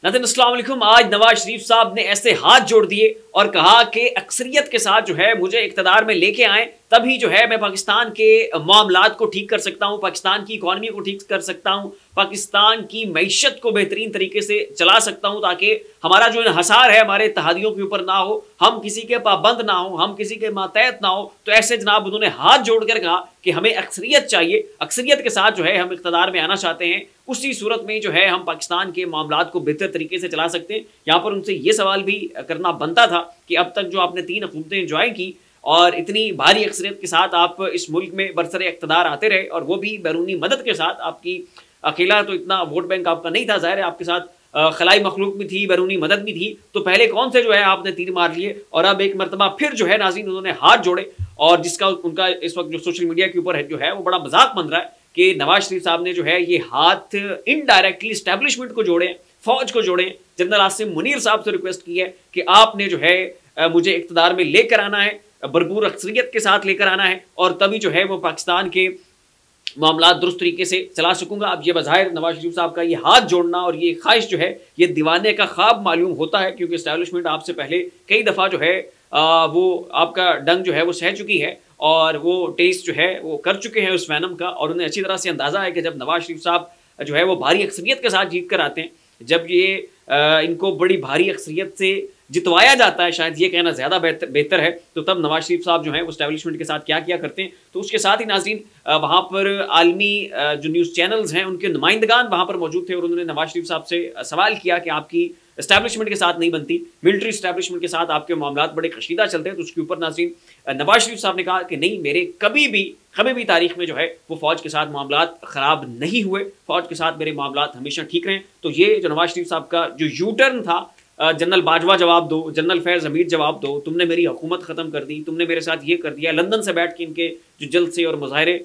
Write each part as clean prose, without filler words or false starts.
नाज़रीन अस्सलाम वालेकुम। आज नवाज शरीफ साहब ने ऐसे हाथ जोड़ दिए और कहा कि अक्सरियत के साथ जो है मुझे इक़्तिदार में लेके आए, तभी जो है मैं पाकिस्तान के मामलात को ठीक कर सकता हूँ, पाकिस्तान की इकॉनमी को ठीक कर सकता हूँ, पाकिस्तान की मईशत को बेहतरीन तरीके से चला सकता हूँ, ताकि हमारा जो इन्हसार है हमारे इत्तेहादियों के ऊपर ना हो, हम किसी के पाबंद ना हो, हम किसी के मातहत ना हो। तो ऐसे जनाब उन्होंने हाथ जोड़ कर कहा कि हमें अक्सरियत चाहिए, अक्सरियत के साथ जो है हम इक़्तिदार में आना चाहते हैं, उसी सूरत में जो है हम पाकिस्तान के मामलात को बेहतर तरीके से चला सकते हैं। यहाँ पर उनसे ये सवाल भी करना बनता था कि अब तक जो आपने 3 हुकूमतें एंजॉय की और इतनी भारी अक्सरियत के साथ आप इस मुल्क में बरसरे इक़्तिदार आते रहे, और वो भी बैरूनी मदद के साथ, आपकी अकेला तो इतना वोट बैंक आपका नहीं था, ज़ाहिर है आपके साथ खलाई मखलूक भी थी, बैरूनी मदद भी थी, तो पहले कौन से जो है आपने तीर मार लिए और अब एक मरतबा फिर जो है नाज़रीन उन्होंने हाथ जोड़े, और जिसका उनका इस वक्त जो सोशल मीडिया के ऊपर है जो है वो बड़ा मजाक बन रहा है कि नवाज शरीफ साहब ने जो है ये हाथ इनडायरेक्टली इस्टेब्लिशमेंट को जोड़े, फौज को जोड़े। जनरल आसिम मुनीर साहब से रिक्वेस्ट की है कि आपने जो है मुझे इक़्तिदार में लेकर आना है, भरपूर अक्सरियत के साथ लेकर आना है, और तभी जो है वो पाकिस्तान के मामलात दुरुस्त तरीके से चला सकूंगा। अब ये बज़ाहिर नवाज शरीफ साहब का ये हाथ जोड़ना और ये ख्वाहिश जो है ये दीवाने का ख्वाब मालूम होता है, क्योंकि इस्टेब्लिशमेंट आपसे पहले कई दफ़ा जो है वो आपका डंग जो है वो सह चुकी है और वो टेस्ट जो है वो कर चुके हैं उस वैनम का, और उन्हें अच्छी तरह से अंदाज़ा है कि जब नवाज शरीफ साहब जो है वो भारी अक्सरियत के साथ जीत कर आते हैं, जब ये इनको बड़ी भारी अक्सरियत से जितवाया जाता है, शायद ये कहना ज़्यादा बेहतर है, तो तब नवाज शरीफ साहब जो है वो एस्टेब्लिशमेंट के साथ क्या किया करते हैं। तो उसके साथ ही नाज़रीन वहाँ पर आलमी जो न्यूज़ चैनल्स हैं उनके नुमाइंदगान वहाँ पर मौजूद थे और उन्होंने नवाज शरीफ साहब से सवाल किया कि आपकी एस्टैब्लिशमेंट के साथ नहीं बनती, मिलिट्री एस्टैब्लिशमेंट के साथ आपके मामलात बड़े कशीदा चलते हैं। तो उसके ऊपर नाज़रीन नवाज शरीफ साहब ने कहा कि नहीं, मेरे कभी भी तारीख में जो है वो फ़ौज के साथ मामलात ख़राब नहीं हुए, फ़ौज के साथ मेरे मामलात हमेशा ठीक रहे। तो ये जो नवाज शरीफ साहब का जो यू टर्न था, जनरल बाजवा जवाब दो, जनरल फैज़ हमीद जवाब दो, तुमने मेरी हुकूमत ख़त्म कर दी, तुमने मेरे साथ ये कर दिया, लंदन से बैठ के इनके जो जलसे और मुजाहरे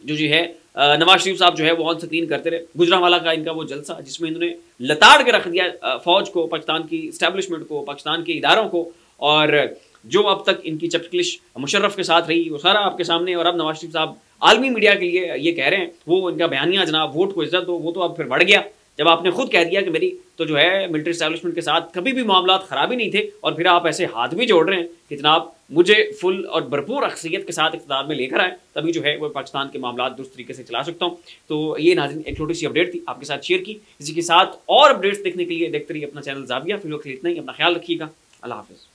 जो है नवाज शरीफ साहब जो है वो ऑन स्क्रीन करते रहे। गुजरांवाला का इनका वो जलसा जिसमें इन्होंने लताड़ के रख दिया फ़ौज को, पाकिस्तान की इस्टेब्लिशमेंट को, पाकिस्तान के इदारों को, और जो अब तक इनकी चपकलिश मुशर्रफ के साथ रही वो सारा आपके सामने। और अब नवाज शरीफ साहब आलमी मीडिया के लिए ये कह रहे हैं, वो इनका बयानिया जनाब वोट को इज्जत दो, वो तो अब फिर बढ़ गया जब आपने खुद कह दिया कि मेरी तो जो है मिलिट्री एस्टैब्लिशमेंट के साथ कभी भी मामलात ख़राब ही नहीं थे, और फिर आप ऐसे हाथ भी जोड़ रहे हैं कि जनाब मुझे फुल और भरपूर अक्सरियत के साथ इक़्तिदार में लेकर आए, तभी जो है वो पाकिस्तान के मामलात दुरुस्त तरीके से चला सकता हूँ। तो ये नाज़रीन एक छोटी सी अपडेट थी, आपके साथ शेयर की। इसी के साथ और अपडेट्स देखने के लिए देखते रहिए अपना चैनल ज़ाविया। फिर इतना ही, अपना ख्याल रखिएगा। अल्लाह हाफ़िज़।